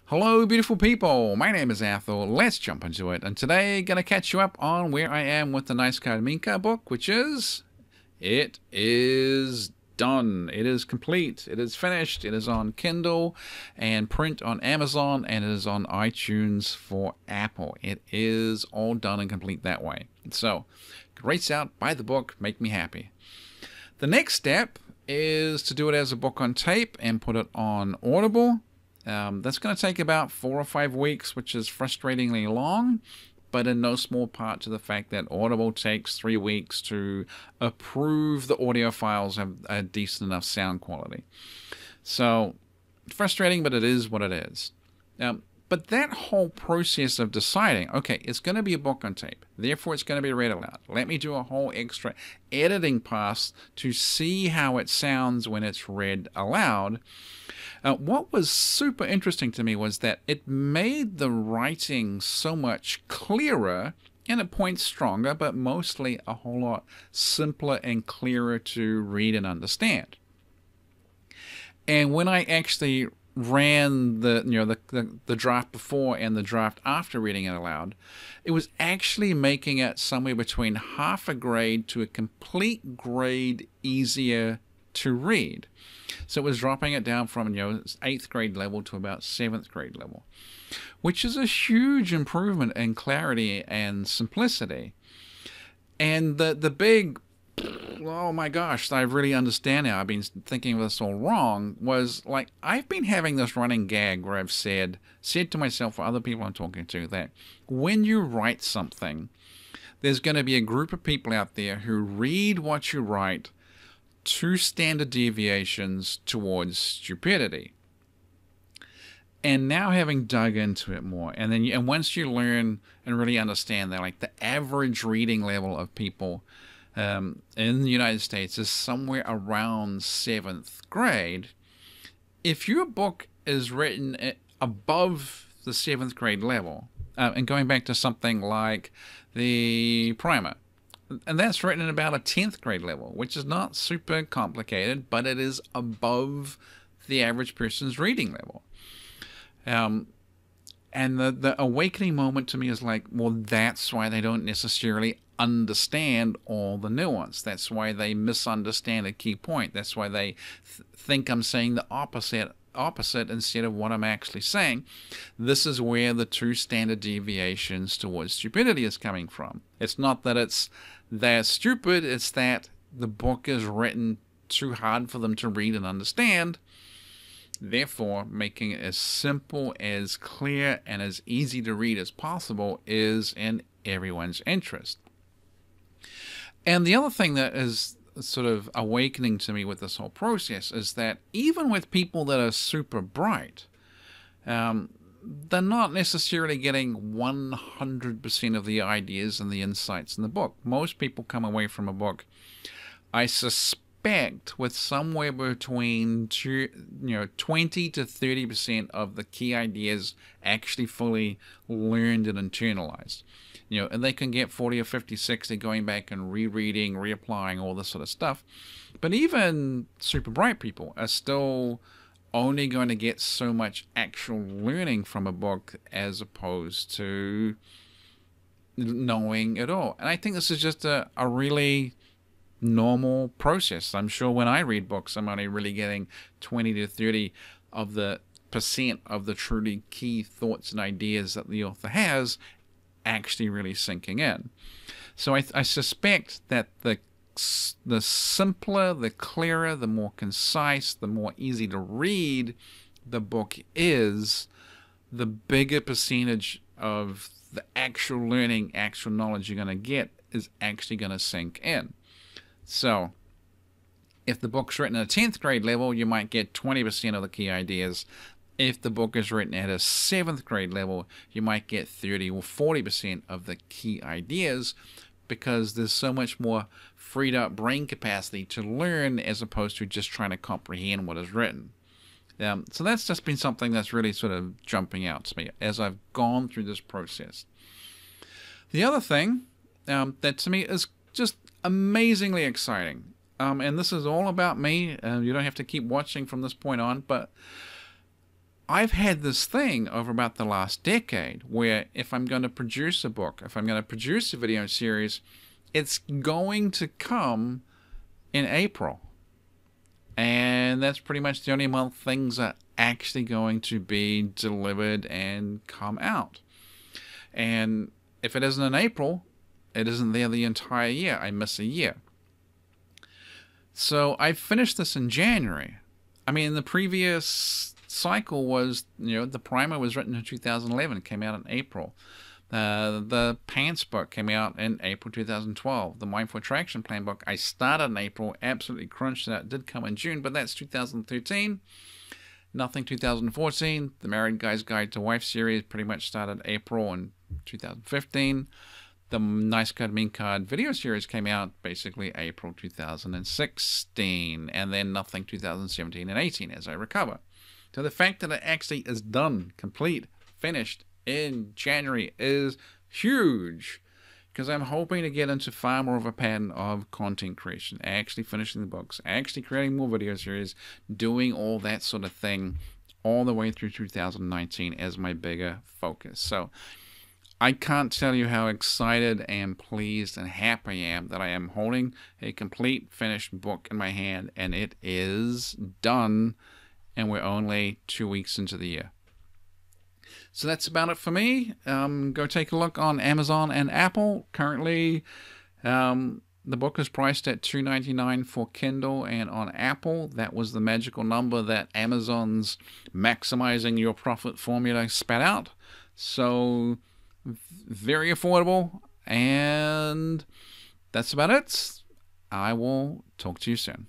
Hello, beautiful people. My name is Athol. Let's jump into it. And today, gonna catch you up on where I am with the AskAtholAnything book, which is it is done. It is complete. It is finished. It is on Kindle and print on Amazon, and it is on iTunes for Apple. It is all done and complete that way. So, race out, buy the book, make me happy. The next step is to do it as a book on tape and put it on Audible. That's going to take about 4 or 5 weeks, which is frustratingly long, but in no small part to the fact that Audible takes 3 weeks to approve the audio files have a decent enough sound quality. So, frustrating, but it is what it is. But that whole process of deciding, okay, it's going to be a book on tape, therefore it's going to be read aloud. Let me do a whole extra editing pass to see how it sounds when it's read aloud. What was super interesting to me was that it made the writing so much clearer and at points stronger, but mostly a whole lot simpler and clearer to read and understand. And when I actually ran the draft before and the draft after reading it aloud, it was actually making it somewhere between half a grade to a complete grade easier to read. So it was dropping it down from 8th grade level to about 7th grade level, which is a huge improvement in clarity and simplicity. And the big, oh my gosh, I really understand now, I've been thinking of this all wrong, was like I've been having this running gag where I've said to myself or other people I'm talking to that when you write something, there's going to be a group of people out there who read what you write 2 standard deviations towards stupidity. And now having dug into it more, and once you learn and really understand that, like the average reading level of people in the United States is somewhere around 7th grade. If your book is written above the 7th grade level, and going back to something like the primer, and that's written at about a 10th grade level, which is not super complicated, but it is above the average person's reading level. And the awakening moment to me is like, well, that's why they don't necessarily understand all the nuance. That's why they misunderstand a key point. That's why they think I'm saying the opposite instead of what I'm actually saying. This is where the 2 standard deviations towards stupidity is coming from. It's not that they're stupid, it's that the book is written too hard for them to read and understand. Therefore, making it as simple, as clear, and as easy to read as possible is in everyone's interest. And the other thing that is sort of awakening to me with this whole process is that even with people that are super bright, they're not necessarily getting 100% of the ideas and the insights in the book. Most people come away from a book, I suspect, with somewhere between 20 to 30% of the key ideas actually fully learned and internalized. And they can get 40 or 50, 60 going back and rereading, reapplying, all this sort of stuff. But even super bright people are still only going to get so much actual learning from a book as opposed to knowing it all. And I think this is just a really normal process. I'm sure when I read books, I'm only really getting 20 to 30 of the percent of the truly key thoughts and ideas that the author has actually really sinking in. So I suspect that the simpler, the clearer, the more concise, the more easy to read the book is, the bigger percentage of the actual learning, actual knowledge you're going to get is actually going to sink in. So if the book's written at a 10th grade level, you might get 20% of the key ideas. If the book is written at a 7th grade level, you might get 30 or 40% of the key ideas, because there's so much more freed up brain capacity to learn as opposed to just trying to comprehend what is written. So that's just been something that's really sort of jumping out to me as I've gone through this process. The other thing that to me is just amazingly exciting, and this is all about me, you don't have to keep watching from this point on, but I've had this thing over about the last decade where if I'm going to produce a book, if I'm going to produce a video series, it's going to come in April. And that's pretty much the only month things are actually going to be delivered and come out. And if it isn't in April, it isn't there the entire year. I miss a year. So I finished this in January. I mean, the previous cycle was, the primer was written in 2011. It came out in April. The Pants book came out in April 2012. The Mindful Attraction Plan book, I started in April, absolutely crunched it out. It did come in June, but that's 2013. Nothing 2014. The Married Guy's Guide to Wife series pretty much started April in 2015. The Nice Card, Mean Card video series came out basically April 2016. And then nothing 2017 and 18 as I recover. So the fact that it actually is done, complete, finished in January is huge, because I'm hoping to get into far more of a pattern of content creation, actually finishing the books, actually creating more video series, doing all that sort of thing all the way through 2019 as my bigger focus. So I can't tell you how excited and pleased and happy I am that I am holding a complete finished book in my hand, and it is done, and we're only 2 weeks into the year. So that's about it for me. Go take a look on Amazon and Apple. Currently, the book is priced at $2.99 for Kindle, and on Apple, that was the magical number that Amazon's maximizing your profit formula spat out. So very affordable, and that's about it. I will talk to you soon.